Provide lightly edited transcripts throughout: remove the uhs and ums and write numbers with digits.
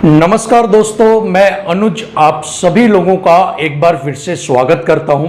नमस्कार दोस्तों, मैं अनुज आप सभी लोगों का एक बार फिर से स्वागत करता हूं।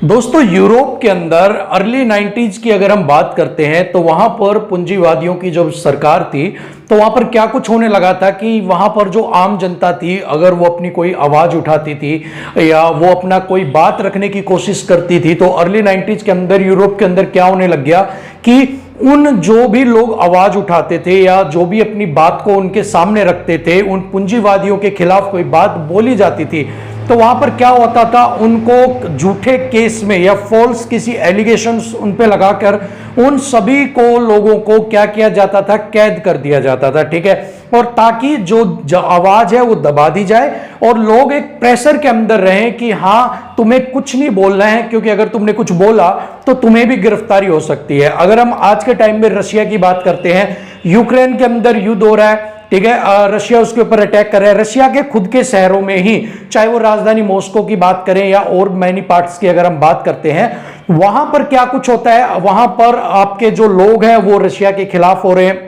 दोस्तों, यूरोप के अंदर अर्ली 90s की अगर हम बात करते हैं तो वहां पर पूंजीवादियों की जो सरकार थी तो वहां पर क्या कुछ होने लगा था कि वहां पर जो आम जनता थी, अगर वो अपनी कोई आवाज उठाती थी या वो अपना कोई बात रखने की कोशिश करती थी तो अर्ली 90s के अंदर यूरोप के अंदर क्या होने लग गया कि उन जो भी लोग आवाज उठाते थे या जो भी अपनी बात को उनके सामने रखते थे, उन पूंजीवादियों के खिलाफ कोई बात बोली जाती थी तो वहां पर क्या होता था, उनको झूठे केस में या फॉल्स किसी एलिगेशंस उन पे लगाकर उन सभी को लोगों को क्या किया जाता था, कैद कर दिया जाता था। ठीक है, और ताकि जो आवाज है वो दबा दी जाए और लोग एक प्रेशर के अंदर रहें कि हाँ तुम्हें कुछ नहीं बोलना है, क्योंकि अगर तुमने कुछ बोला तो तुम्हें भी गिरफ्तारी हो सकती है। अगर हम आज के टाइम में रशिया की बात करते हैं, यूक्रेन के अंदर युद्ध हो रहा है, ठीक है, रशिया उसके ऊपर अटैक कर रहा है। रशिया के खुद के शहरों में ही, चाहे वो राजधानी मॉस्को की बात करें या और मैनी पार्ट्स की अगर हम बात करते हैं, वहां पर क्या कुछ होता है, वहां पर आपके जो लोग हैं वो रशिया के खिलाफ हो रहे हैं,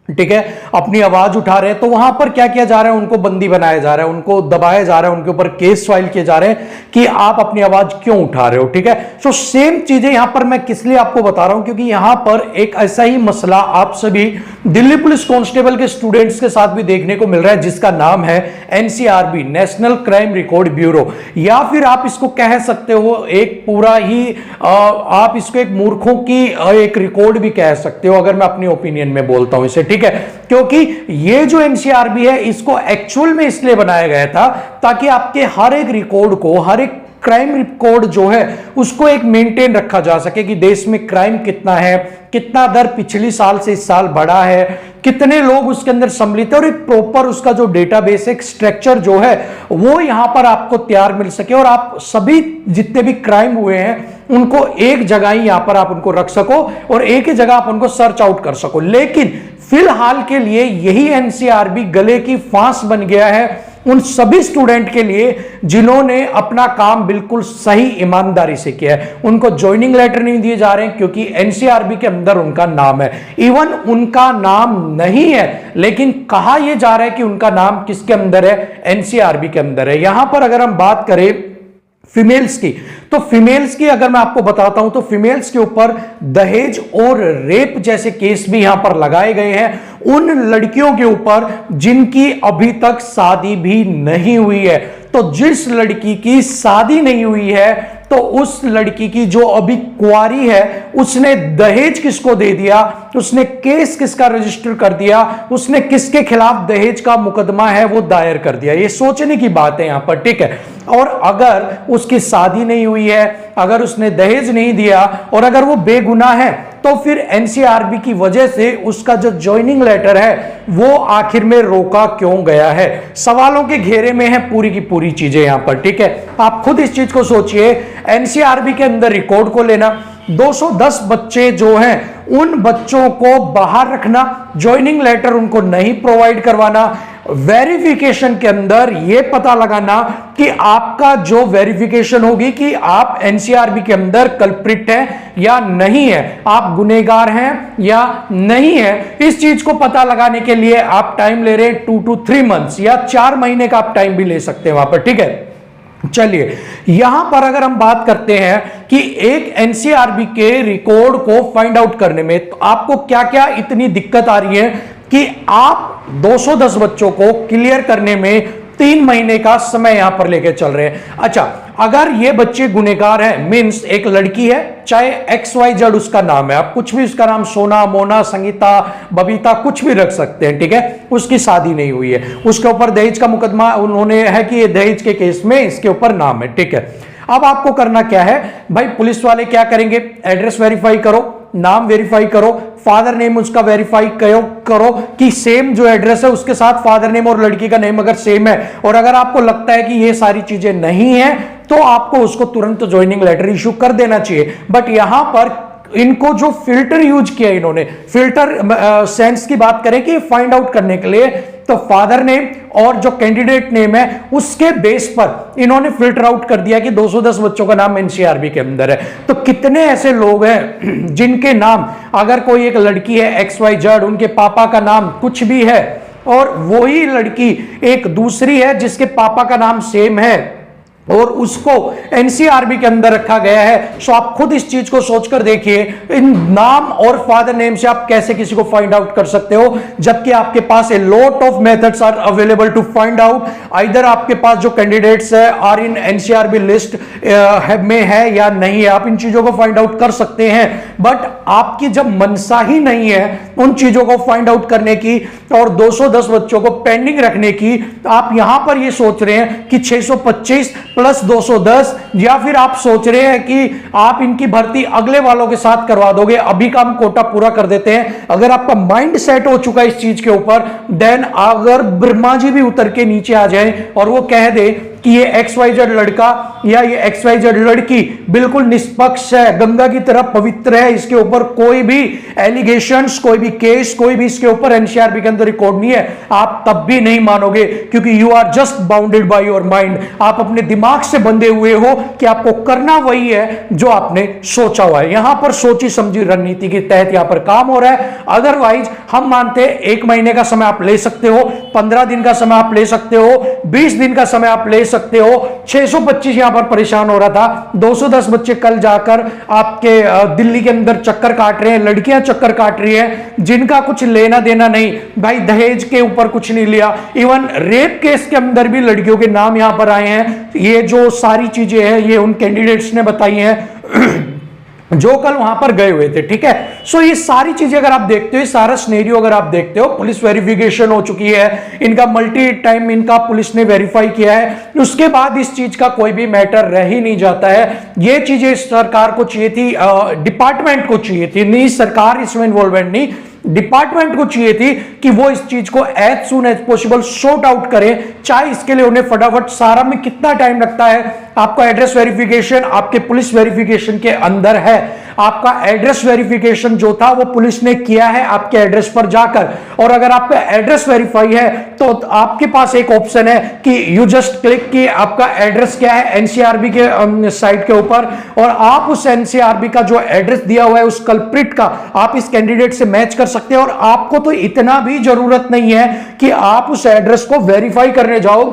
ठीक है, अपनी आवाज उठा रहे हैं, तो वहां पर क्या किया जा रहा है, उनको बंदी बनाया जा रहा है, उनको दबाया जा रहा है, उनके ऊपर केस फाइल किए जा रहे हैं कि आप अपनी आवाज क्यों उठा रहे हो। ठीक है, तो सेम चीजें यहां पर मैं किस लिए आपको बता रहा हूं, क्योंकि यहां पर एक ऐसा ही मसला आप सभी दिल्ली पुलिस कांस्टेबल के स्टूडेंट्स के साथ भी देखने को मिल रहा है, जिसका नाम है NCRB, national crime record bureau, या फिर आप इसको कह सकते हो एक पूरा ही आप इसको एक मूर्खों की एक रिकॉर्ड भी कह सकते हो, अगर मैं अपनी ओपिनियन में बोलता हूं इसे। ठीक है, क्योंकि ये जो एनसीआरबी है इसको एक्चुअल में इसलिए बनाया गया था ताकि आपके हर एक रिकॉर्ड को, हर एक क्राइम रिकॉर्ड जो है उसको एक मेंटेन रखा जा सके कि देश में क्राइम कितना है, कितना दर पिछली साल से इस साल बढ़ा है, कितने लोग उसके अंदर सम्मिलित है, और एक प्रॉपर उसका जो डेटाबेस, एक स्ट्रक्चर जो है वो यहां पर आपको तैयार मिल सके और आप सभी जितने भी क्राइम हुए हैं उनको एक जगह ही यहां पर आप उनको रख सको और एक ही जगह आप उनको सर्च आउट कर सको। लेकिन फिलहाल के लिए यही एनसीआरबी गले की फांस बन गया है उन सभी स्टूडेंट के लिए जिन्होंने अपना काम बिल्कुल सही ईमानदारी से किया है। उनको ज्वाइनिंग लेटर नहीं दिए जा रहे हैं क्योंकि एनसीआरबी के अंदर उनका नाम है। इवन उनका नाम नहीं है, लेकिन कहा यह जा रहा है कि उनका नाम किसके अंदर है, एनसीआरबी के अंदर है। यहां पर अगर हम बात करें फीमेल्स की, तो फीमेल्स की अगर मैं आपको बताता हूं तो फीमेल्स के ऊपर दहेज और रेप जैसे केस भी यहां पर लगाए गए हैं उन लड़कियों के ऊपर जिनकी अभी तक शादी भी नहीं हुई है। तो जिस लड़की की शादी नहीं हुई है तो उस लड़की की जो अभी कुंवारी है उसने दहेज किसको दे दिया, उसने केस किसका रजिस्टर कर दिया, उसने किसके खिलाफ दहेज का मुकदमा है वो दायर कर दिया। ये सोचने की बात है यहां पर। ठीक है, और अगर उसकी शादी नहीं हुई है, अगर उसने दहेज नहीं दिया और अगर वो बेगुनाह है तो फिर एनसीआरबी की वजह से उसका जो ज्वाइनिंग लेटर है वो आखिर में रोका क्यों गया है। सवालों के घेरे में है पूरी की पूरी चीजें यहां पर। ठीक है, आप खुद इस चीज को सोचिए, एनसीआरबी के अंदर रिकॉर्ड को लेना, 210 बच्चे जो हैं उन बच्चों को बाहर रखना, ज्वाइनिंग लेटर उनको नहीं प्रोवाइड करवाना, वेरिफिकेशन के अंदर यह पता लगाना कि आपका जो वेरिफिकेशन होगी कि आप एनसीआरबी के अंदर कल्प्रिट है या नहीं है, आप गुनहगार हैं या नहीं है, इस चीज को पता लगाने के लिए आप टाइम ले रहे हैं 2 to 3 months या 4 महीने का आप टाइम भी ले सकते हैं वहां पर। ठीक है, चलिए यहां पर अगर हम बात करते हैं कि एक एनसीआरबी के रिकॉर्ड को फाइंड आउट करने में तो आपको क्या क्या इतनी दिक्कत आ रही है कि आप 210 बच्चों को क्लियर करने में 3 महीने का समय यहां पर लेके चल रहे हैं। अच्छा, अगर ये बच्चे गुनहगार हैं, मींस एक लड़की है, चाहे XYZ उसका नाम है, आप कुछ भी उसका नाम सोना, मोना, संगीता, बबीता कुछ भी रख सकते हैं। ठीक है, उसकी शादी नहीं हुई है, उसके ऊपर दहेज का मुकदमा उन्होंने है कि ये दहेज के केस में इसके ऊपर नाम है। ठीक है, अब आपको करना क्या है भाई, पुलिस वाले क्या करेंगे, एड्रेस वेरीफाई करो, नाम वेरीफाई करो, फादर नेम उसका वेरीफाई करो कि सेम जो एड्रेस है उसके साथ फादर नेम और लड़की का नेम अगर सेम है, और अगर आपको लगता है कि ये सारी चीजें नहीं है तो आपको उसको तुरंत ज्वाइनिंग लेटर इशू कर देना चाहिए। बट यहां पर इनको जो फिल्टर यूज किया, इन्होंने फिल्टर सेंस की बात करें कि फाइंड आउट करने के लिए, तो फादर नेम और जो कैंडिडेट नेम है उसके बेस पर इन्होंने फिल्टर आउट कर दिया कि 210 बच्चों का नाम एनसीआरबी के अंदर है। तो कितने ऐसे लोग हैं जिनके नाम, अगर कोई एक लड़की है XYZ, उनके पापा का नाम कुछ भी है, और वही लड़की एक दूसरी है जिसके पापा का नाम सेम है और उसको एनसीआरबी के अंदर रखा गया है। सो आप खुद इस चीज को सोचकर देखिए, इन नाम और फादर नेम से आप कैसे किसी को फाइंड आउट कर सकते हो, जबकि आपके पास a lot of methods are available to find out. Either आपके पास जो कैंडिडेट्स है आर इन एनसीआरबी लिस्ट में है या नहीं है, आप इन चीजों को फाइंड आउट कर सकते हैं। बट आपकी जब मनसा ही नहीं है उन चीजों को फाइंड आउट करने की और 210 बच्चों को पेंडिंग रखने की, आप यहां पर ये सोच रहे हैं कि 625 प्लस 210, या फिर आप सोच रहे हैं कि आप इनकी भर्ती अगले वालों के साथ करवा दोगे, अभी का हम कोटा पूरा कर देते हैं। अगर आपका माइंड सेट हो चुका है इस चीज के ऊपर, देन अगर ब्रह्मा जी भी उतर के नीचे आ जाए और वो कह दे कि ये XYZ लड़का या ये XYZ लड़की बिल्कुल निष्पक्ष है, गंगा की तरह पवित्र है, इसके ऊपर कोई भी एलिगेशंस, कोई भी केस, कोई भी इसके ऊपर एनसीआरबी के अंदर रिकॉर्ड नहीं है, आप तब भी नहीं मानोगे, क्योंकि you are just bounded by your mind. आप अपने दिमाग से बंधे हुए हो कि आपको करना वही है जो आपने सोचा हुआ है। यहां पर सोची समझी रणनीति के तहत यहां पर काम हो रहा है। अदरवाइज हम मानते हैं 1 महीने का समय आप ले सकते हो, 15 दिन का समय आप ले सकते हो, 20 दिन का समय आप ले सकते हो। 625 यहां पर परेशान हो रहा था, 210 बच्चे कल जाकर आपके दिल्ली के अंदर चक्कर काट रहे हैं, लड़कियां चक्कर काट रही हैं जिनका कुछ लेना देना नहीं। भाई दहेज के ऊपर कुछ नहीं लिया, इवन रेप केस के अंदर भी लड़कियों के नाम यहां पर आए हैं। ये जो सारी चीजें हैं ये उन कैंडिडेट्स ने बताई हैं जो कल वहां पर गए हुए थे, ठीक है। सो ये सारी चीजें अगर आप देखते हो, सारा सिनेरियो अगर आप देखते हो, पुलिस वेरिफिकेशन हो चुकी है, इनका मल्टी टाइम इनका पुलिस ने वेरीफाई किया है, उसके बाद इस चीज का कोई भी मैटर रह ही नहीं जाता है। ये चीजें सरकार को चाहिए थी, डिपार्टमेंट को चाहिए थी, नहीं सरकार इसमें इन्वॉल्वमेंट नहीं, डिपार्टमेंट को चाहिए थी कि वो इस चीज को as soon as possible sort out करें। चाहे इसके लिए उन्हें फटाफट, सारा में कितना टाइम लगता है, आपका एड्रेस वेरिफिकेशन आपके पुलिस वेरिफिकेशन के अंदर है, आपका एड्रेस वेरिफिकेशन जो था वो पुलिस ने किया है आपके एड्रेस पर जाकर, और अगर आपका एड्रेस वेरीफाई है तो आपके पास एक ऑप्शन है कि यू जस्ट क्लिक कि आपका एड्रेस क्या है एनसीआरबी के साइट के ऊपर, और आप उस एनसीआरबी का जो एड्रेस दिया हुआ है उस कल्प्रिट का आप इस कैंडिडेट से मैच कर सकते हैं। और आपको तो इतना भी जरूरत नहीं है कि आप उस एड्रेस को वेरीफाई करने जाओ,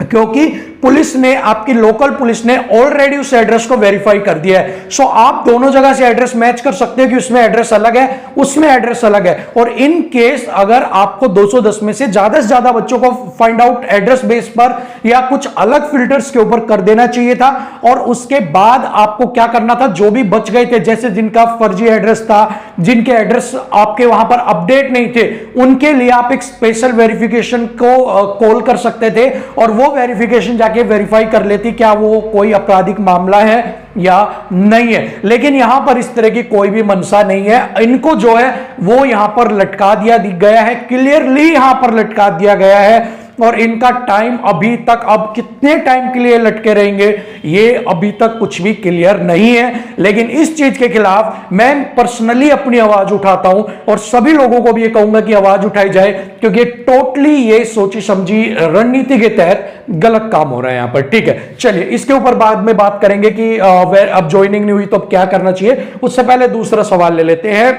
क्योंकि पुलिस ने, आपकी लोकल पुलिस ने ऑलरेडी उस एड्रेस को वेरीफाई कर दिया है। सो आप दोनों जगह से एड्रेस मैच कर सकते हो कि उसमें एड्रेस अलग है, उसमें एड्रेस अलग है। और इन केस अगर आपको 210 में से ज्यादा बच्चों को फाइंड आउट एड्रेस बेस पर या कुछ अलग फिल्टर्स के ऊपर कर देना चाहिए था, और उसके बाद आपको क्या करना था, जो भी बच गए थे, जैसे जिनका फर्जी एड्रेस था, जिनके एड्रेस आपके वहां पर अपडेट नहीं थे, उनके लिए आप एक स्पेशल वेरिफिकेशन को कॉल कर सकते थे और वो वेरिफिकेशन जाके वेरीफाई कर लेती क्या वो कोई आपराधिक मामला है या नहीं है। लेकिन यहां पर इस तरह की कोई भी मनसा नहीं है, इनको जो है वो यहां पर लटका दिया गया है, क्लियरली यहां पर लटका दिया गया है। और इनका टाइम अभी तक, अब कितने टाइम के लिए लटके रहेंगे ये अभी तक कुछ भी क्लियर नहीं है। लेकिन इस चीज के खिलाफ मैं पर्सनली अपनी आवाज उठाता हूं और सभी लोगों को भी ये कहूंगा कि आवाज उठाई जाए, क्योंकि टोटली ये सोची समझी रणनीति के तहत गलत काम हो रहा है यहां पर, ठीक है। चलिए इसके ऊपर बाद में बात करेंगे कि अब ज्वाइनिंग नहीं हुई तो अब क्या करना चाहिए। उससे पहले दूसरा सवाल ले लेते हैं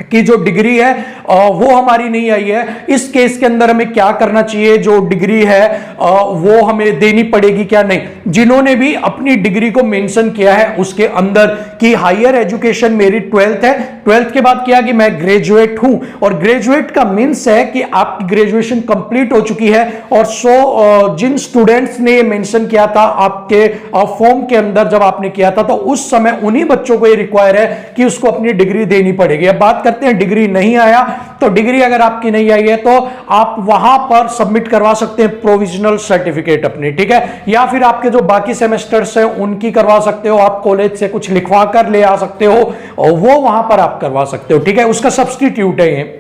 कि जो डिग्री है वो हमारी नहीं आई है, इस केस के अंदर हमें क्या करना चाहिए, जो डिग्री है वो हमें देनी पड़ेगी क्या नहीं। जिन्होंने भी अपनी डिग्री को मेंशन किया है उसके अंदर कि हायर एजुकेशन मेरी 12th है, 12th के बाद किया कि मैं ग्रेजुएट हूं, और ग्रेजुएट का मीन्स है कि आपकी ग्रेजुएशन कंप्लीट हो चुकी है। और जिन स्टूडेंट्स ने मेंशन किया था आपके फॉर्म के अंदर जब आपने किया था, तो उस समय उन्हीं बच्चों को ये रिक्वायर है कि उसको अपनी डिग्री देनी पड़ेगी। अब बात करते हैं डिग्री नहीं आया, तो डिग्री अगर आपकी नहीं आई है तो आप वहां पर सबमिट करवा सकते हैं प्रोविजनल सर्टिफिकेट अपनी, ठीक है, या फिर आपके जो बाकी सेमेस्टर्स हैं उनकी करवा सकते हो, आप कॉलेज से कुछ लिखवा कर ले आ सकते हो और वो वहां पर आप करवा सकते हो, ठीक है, उसका सब्स्टिट्यूट है ये।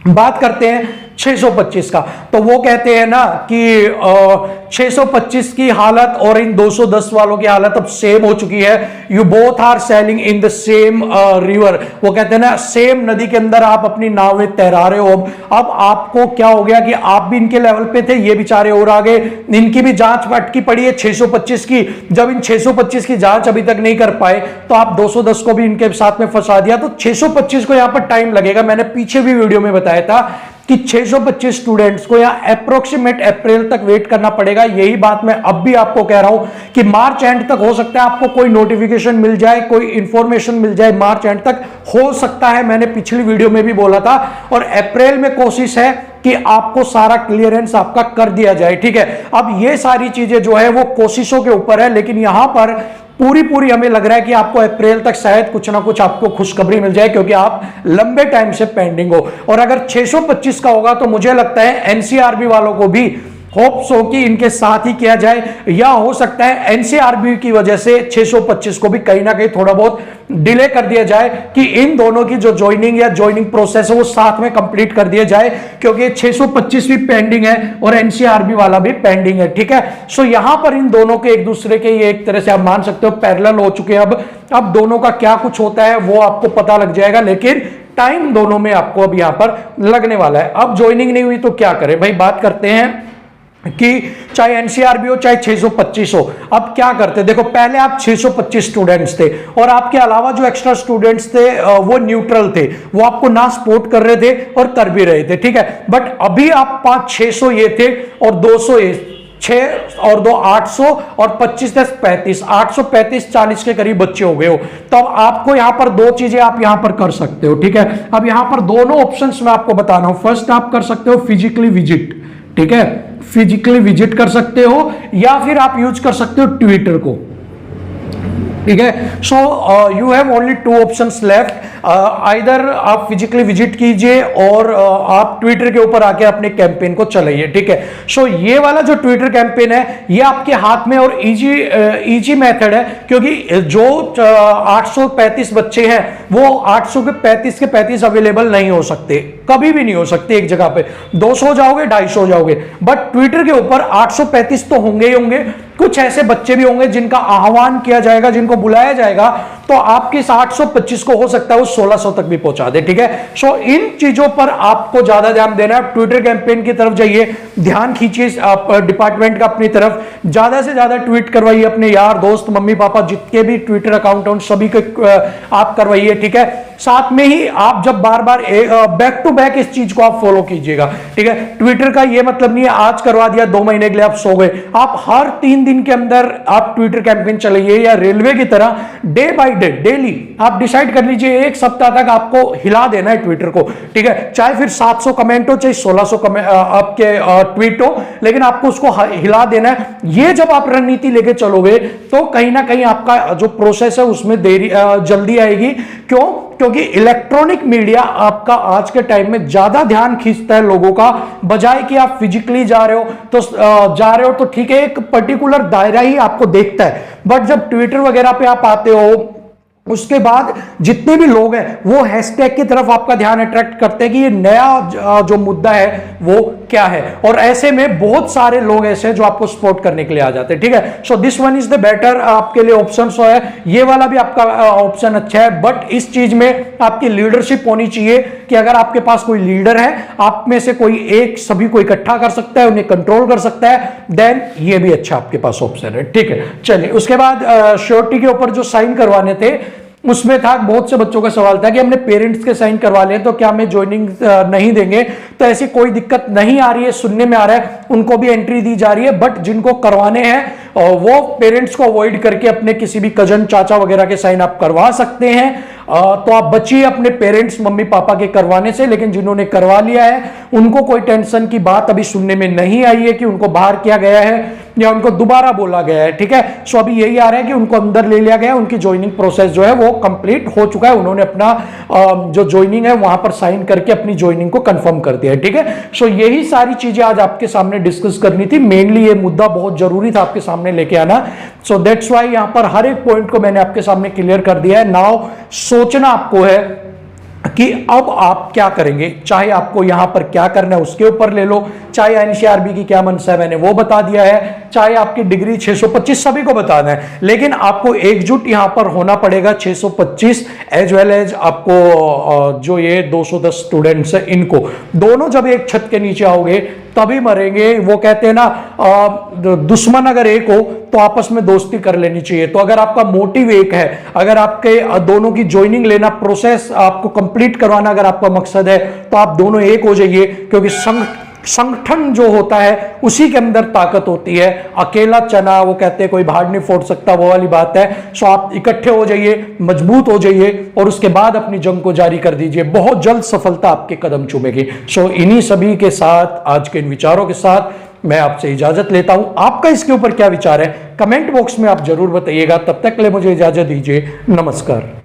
बात करते हैं 625 का, तो वो कहते हैं ना कि 625 की हालत और इन 210 वालों की हालत अब सेम हो चुकी है। You both are sailing in the same river, वो कहते हैं ना सेम नदी के अंदर आप अपनी नाव में तैरा रहे हो। अब आपको क्या हो गया कि आप भी इनके लेवल पे थे, ये बेचारे और आगे, इनकी भी जांच अटकी पड़ी है 625 की। जब इन 625 की जांच अभी तक नहीं कर पाए तो आप 210 को भी इनके साथ में फंसा दिया, तो 625 को यहां पर टाइम लगेगा। मैंने पीछे भी वीडियो में बताया था कि 625 स्टूडेंट्स को या अप्रोक्सीमेट अप्रैल तक वेट करना पड़ेगा। यही बात मैं अब भी आपको कह रहा हूं कि मार्च एंड तक हो सकता है आपको कोई नोटिफिकेशन मिल जाए, कोई इंफॉर्मेशन मिल जाए, मार्च एंड तक हो सकता है। मैंने पिछली वीडियो में भी बोला था, और अप्रैल में कोशिश है कि आपको सारा क्लियरेंस आपका कर दिया जाए, ठीक है। अब ये सारी चीजें जो है वो कोशिशों के ऊपर है, लेकिन यहां पर पूरी हमें लग रहा है कि आपको अप्रैल तक शायद कुछ ना कुछ आपको खुशखबरी मिल जाए, क्योंकि आप लंबे टाइम से पेंडिंग हो। और अगर 625 का होगा तो मुझे लगता है एनसीआरबी वालों को भी होप्स हो कि इनके साथ ही किया जाए, या हो सकता है एनसीआरबी की वजह से 625 को भी कहीं ना कहीं थोड़ा बहुत डिले कर दिया जाए, कि इन दोनों की जो ज्वाइनिंग या ज्वाइनिंग प्रोसेस है वो साथ में कंप्लीट कर दिया जाए, क्योंकि 625 भी पेंडिंग है और एनसीआरबी वाला भी पेंडिंग है, ठीक है। सो यहां पर इन दोनों के एक दूसरे के ये एक तरह से आप मान सकते हो पैरेलल हो चुके हैं। अब दोनों का क्या कुछ होता है वो आपको पता लग जाएगा, लेकिन टाइम दोनों में आपको अब यहां पर लगने वाला है। अब ज्वाइनिंग नहीं हुई तो क्या करें भाई, बात करते हैं कि चाहे एनसीआरबी हो चाहे 625 हो, अब क्या करते। देखो पहले आप 625 स्टूडेंट्स थे और आपके अलावा जो एक्स्ट्रा स्टूडेंट्स थे वो न्यूट्रल थे, वो आपको ना सपोर्ट कर रहे थे और कर भी रहे थे, ठीक है। बट अभी आप 500-600 ये थे और 200 ये, 6 और 2 800 और 25 10 35, 835 40 के करीब बच्चे हो गए हो। तो अब आपको यहां पर दो चीजें आप यहां पर कर सकते हो, ठीक है। अब यहां पर दोनों ऑप्शंस मैं आपको बता रहा हूं। फर्स्ट आप कर सकते हो फिजिकली विजिट, ठीक है, फिजिकली विजिट कर सकते हो, या फिर आप यूज कर सकते हो ट्विटर को, ठीक है। So you have only 2 options left, either आप फिजिकली विजिट कीजिए और आप ट्विटर के ऊपर आके अपने कैंपेन को चलाइए, ठीक है। सो ये वाला जो ट्विटर कैंपेन है ये आपके हाथ में और इजी मेथड है, क्योंकि जो 835 बच्चे हैं वो 800 के 35 अवेलेबल नहीं हो सकते, कभी भी नहीं हो सकते एक जगह पे। 200 हो जाओगे, 250 हो जाओगे, बट ट्विटर के ऊपर 835 तो होंगे ही होंगे। कुछ ऐसे बच्चे भी होंगे जिनका आह्वान किया जाएगा, जिनको बुलाया जाएगा, तो आपके इस 825 को हो सकता है वो 1600 तक भी पहुंचा दे, ठीक है। सो इन चीजों पर आपको ज्यादा ध्यान देना है। ट्विटर कैंपेन की तरफ जाइए, ध्यान खींचिए डिपार्टमेंट का अपनी तरफ, ज्यादा से ज्यादा ट्वीट करवाइए अपने यार दोस्त मम्मी पापा जितने भी ट्विटर अकाउंट हैं सभी के आप करवाइए, ठीक है। साथ में ही आप जब बार बार बैक टू बैक इस चीज को आप फॉलो कीजिएगा, ठीक है। ट्विटर का ये मतलब नहीं है आज करवा दिया 2 महीने के लिए आप सो गए, आप हर 3 दिन के अंदर आप ट्विटर कैंपेन चलाइए, या रेलवे की तरह डे बाय डे डेली आप डिसाइड कर लीजिए 1 सप्ताह तक आपको हिला देना है ट्विटर को, ठीक है। चाहे फिर 700 कमेंट हो चाहे 1600 आपके ट्वीट हो, लेकिन आपको उसको हिला देना है। ये जब आप रणनीति लेके चलोगे तो कहीं ना कहीं आपका जो प्रोसेस है उसमें देरी जल्दी आएगी। क्यों? क्योंकि इलेक्ट्रॉनिक मीडिया आपका आज के टाइम में ज्यादा ध्यान खींचता है लोगों का, बजाय कि आप फिजिकली जा रहे हो तो ठीक है, एक पर्टिकुलर दायरा ही आपको देखता है। बट जब ट्विटर वगैरह पे आप आते हो उसके बाद जितने भी लोग हैं वो हैशटैग की तरफ आपका ध्यान अट्रैक्ट करते हैं कि ये नया जो मुद्दा है वो क्या है, और ऐसे में बहुत सारे लोग ऐसे हैं जो आपको सपोर्ट करने के लिए आ जाते हैं, ठीक है। So this one is the better आपके लिए ऑप्शन है, ये वाला भी आपका ऑप्शन अच्छा है। बट इस चीज में आपकी लीडरशिप होनी चाहिए कि अगर आपके पास कोई लीडर है, आप में से कोई एक सभी को इकट्ठा कर सकता है, उन्हें कंट्रोल कर सकता है, देन ये भी अच्छा आपके पास ऑप्शन है, ठीक है। चलिए उसके बाद श्योरिटी के ऊपर जो साइन करवाने थे उसमें था, बहुत से बच्चों का सवाल था कि हमने पेरेंट्स के साइन करवा लिए तो क्या हमें ज्वाइनिंग नहीं देंगे। तो ऐसी कोई दिक्कत नहीं आ रही है, सुनने में आ रहा है उनको भी एंट्री दी जा रही है। बट जिनको करवाने हैं वो पेरेंट्स को अवॉइड करके अपने किसी भी कजन चाचा वगैरह के साइन आप करवा सकते हैं। तो आप बचिए अपने पेरेंट्स मम्मी पापा के करवाने से, लेकिन जिन्होंने करवा लिया है उनको कोई टेंशन की बात अभी सुनने में नहीं आई है कि उनको बाहर किया गया है या उनको दोबारा बोला गया है, ठीक है। सो अभी यही आ रहा है कि उनको अंदर ले लिया गया है, उनकी ज्वाइनिंग प्रोसेस जो है वो कंप्लीट हो चुका है, उन्होंने अपना जो ज्वाइनिंग है वहां पर साइन करके अपनी ज्वाइनिंग को कंफर्म कर दिया है, ठीक है। सो यही सारी चीजें आज आपके सामने डिस्कस करनी थी, मेनली ये मुद्दा बहुत जरूरी था आपके सामने लेके आना। सो दैट्स व्हाई यहां पर हर एक पॉइंट को मैंने आपके सामने क्लियर कर दिया है। नाउ सोचना आपको है कि अब आप क्या करेंगे, चाहे आपको यहां पर क्या करना है उसके ऊपर ले लो, चाहे एनसीआरबी की क्या मनसा है मैंने वो बता दिया है, चाहे आपकी डिग्री 625 सभी को बताना है, लेकिन आपको एकजुट यहां पर होना पड़ेगा 625 एज वेल एज आपको जो ये 210 स्टूडेंट्स है इनको, दोनों जब एक छत के नीचे आओगे तभी मरेंगे। वो कहते हैं ना दुश्मन अगर एक हो तो आपस में दोस्ती कर लेनी चाहिए। तो अगर आपका मोटिव एक है, अगर आपके दोनों की ज्वाइनिंग लेना, प्रोसेस आपको कंप्लीट करवाना अगर आपका मकसद है, तो आप दोनों एक हो जाइए, क्योंकि संगठन जो होता है उसी के अंदर ताकत होती है। अकेला चना वो कहते हैं कोई भाड़ नहीं फोड़ सकता, वो वाली बात है। सो आप इकट्ठे हो जाइए, मजबूत हो जाइए और उसके बाद अपनी जंग को जारी कर दीजिए, बहुत जल्द सफलता आपके कदम चूमेगी। सो इन्हीं सभी के साथ, आज के इन विचारों के साथ मैं आपसे इजाजत लेता हूं। आपका इसके ऊपर क्या विचार है कमेंट बॉक्स में आप जरूर बताइएगा। तब तक के लिए मुझे इजाजत दीजिए, नमस्कार।